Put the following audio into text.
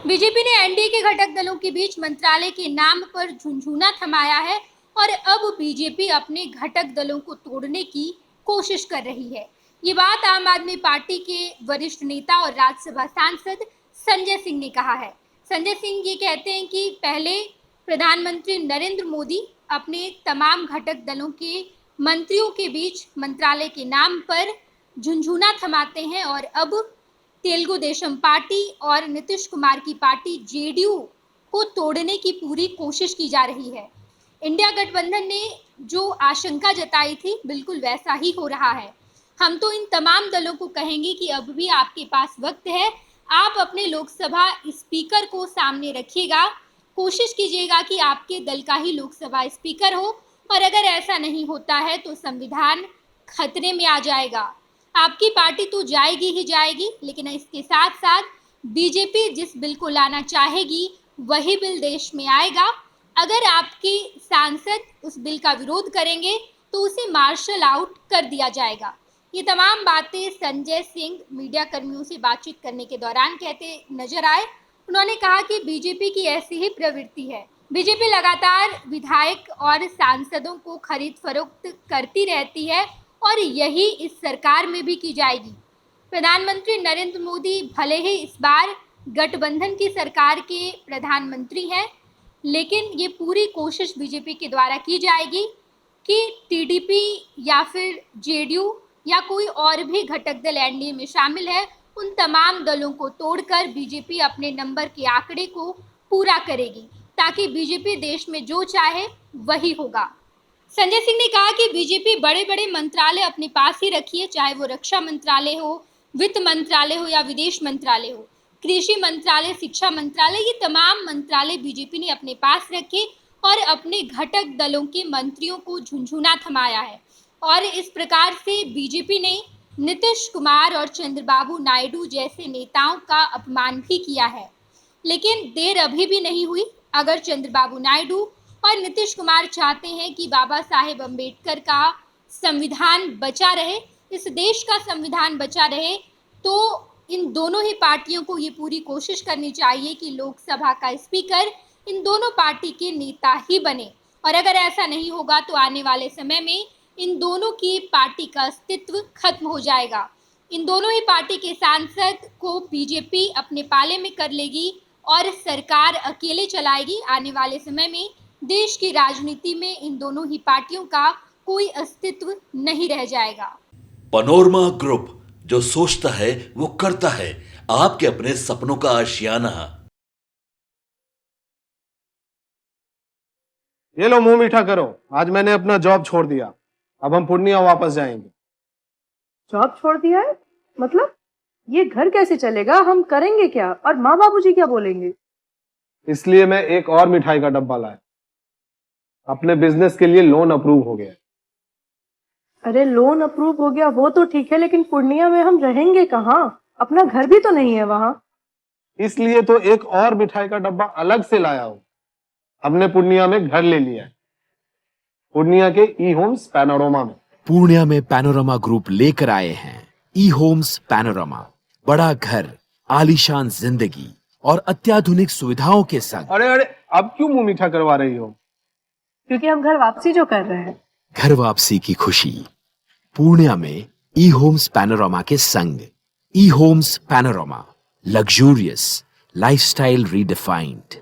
BJP ने NDA के घटक दलों के बीच मंत्रालय के नाम पर झुंझुना थमाया है और अब बीजेपी अपने घटक दलों को तोड़ने की कोशिश कर रही है। ये बात आम आदमी पार्टी के वरिष्ठ नेता और राज्यसभा सांसद संजय सिंह ने कहा है। संजय सिंह ये कहते हैं कि पहले प्रधानमंत्री नरेंद्र मोदी अपने तमाम घटक दलों के मंत्रियों के बीच मंत्रालय के नाम पर झुंझुना थमाते हैं और अब तेलुगु देशम पार्टी और नीतीश कुमार की पार्टी जेडीयू को तोड़ने की पूरी कोशिश की जा रही है। इंडिया गठबंधन ने जो आशंका जताई थी बिल्कुल वैसा ही हो रहा है। हम तो इन तमाम दलों को कहेंगे कि अब भी आपके पास वक्त है, आप अपने लोकसभा स्पीकर को सामने रखिएगा, कोशिश कीजिएगा कि आपके दल का ही लोकसभा स्पीकर हो, और अगर ऐसा नहीं होता है तो संविधान खतरे में आ जाएगा। आपकी पार्टी तो जाएगी ही जाएगी, लेकिन इसके साथ साथ बीजेपी जिस बिल को लाना चाहेगी वही बिल देश में आएगा। अगर आपके सांसद उस बिल का विरोध करेंगे तो उसे मार्शल आउट कर दिया जाएगा। ये तमाम बातें संजय सिंह मीडिया कर्मियों से बातचीत करने के दौरान कहते नजर आए। उन्होंने कहा कि बीजेपी की ऐसी ही प्रवृत्ति है। बीजेपी लगातार विधायक और सांसदों को खरीद फरोख्त करती रहती है और यही इस सरकार में भी की जाएगी। प्रधानमंत्री नरेंद्र मोदी भले ही इस बार गठबंधन की सरकार के प्रधानमंत्री हैं, लेकिन ये पूरी कोशिश बीजेपी के द्वारा की जाएगी कि टीडीपी या फिर जेडीयू या कोई और भी घटक दल एनडीए में शामिल है, उन तमाम दलों को तोड़कर बीजेपी अपने नंबर के आंकड़े को पूरा करेगी, ताकि बीजेपी देश में जो चाहे वही होगा। संजय सिंह ने कहा कि बीजेपी बड़े बड़े मंत्रालय अपने पास ही रखिए, चाहे वो रक्षा मंत्रालय हो, वित्त मंत्रालय हो या विदेश मंत्रालय हो, कृषि मंत्रालय, शिक्षा मंत्रालय, ये तमाम मंत्रालय बीजेपी ने अपने पास रखे और अपने घटक दलों के मंत्रियों को झुंझुना थमाया है। और इस प्रकार से बीजेपी ने नीतीश कुमार और चंद्रबाबू नायडू जैसे नेताओं का अपमान भी किया है। लेकिन देर अभी भी नहीं हुई। अगर चंद्रबाबू नायडू और नीतीश कुमार चाहते हैं कि बाबा साहेब अम्बेडकर का संविधान बचा रहे, इस देश का संविधान बचा रहे, तो इन दोनों ही पार्टियों को ये पूरी कोशिश करनी चाहिए कि लोकसभा का स्पीकर इन दोनों पार्टी के नेता ही बने। और अगर ऐसा नहीं होगा तो आने वाले समय में इन दोनों की पार्टी का अस्तित्व खत्म हो जाएगा। इन दोनों ही पार्टी के सांसद को बीजेपी अपने पाले में कर लेगी और सरकार अकेले चलाएगी। आने वाले समय में देश की राजनीति में इन दोनों ही पार्टियों का कोई अस्तित्व नहीं रह जाएगा। पनोरमा ग्रुप, जो सोचता है वो करता है। आपके अपने सपनों का आशियाना। ये लो, मुंह मीठा करो। आज मैंने अपना जॉब छोड़ दिया, अब हम पूर्णिया वापस जाएंगे। जॉब छोड़ दिया है? मतलब ये घर कैसे चलेगा? हम करेंगे क्या? और माँ बाबूजी क्या बोलेंगे? इसलिए मैं एक और मिठाई का डब्बा लाया। अपने बिजनेस के लिए लोन अप्रूव हो गया। अरे लोन अप्रूव हो गया वो तो ठीक है, लेकिन पूर्णिया में हम रहेंगे कहाँ? अपना घर भी तो नहीं है वहां। इसलिए तो एक और मिठाई का डब्बा अलग से लाया हूं। हमने पूर्णिया में घर ले लिया है, पूर्णिया के ई होम्स पैनोरमा में। पूर्णिया में पैनोरमा ग्रुप लेकर आए हैं ई होम्स पैनोरमा। बड़ा घर, आलीशान जिंदगी और अत्याधुनिक सुविधाओं के संग। अरे अरे, अब क्यों मुंह मीठा करवा रही हो? क्योंकि हम घर वापसी जो कर रहे हैं। घर वापसी की खुशी पूर्णिया में ई होम्स पैनोरमा के संग। E Homes Panorama, luxurious lifestyle redefined.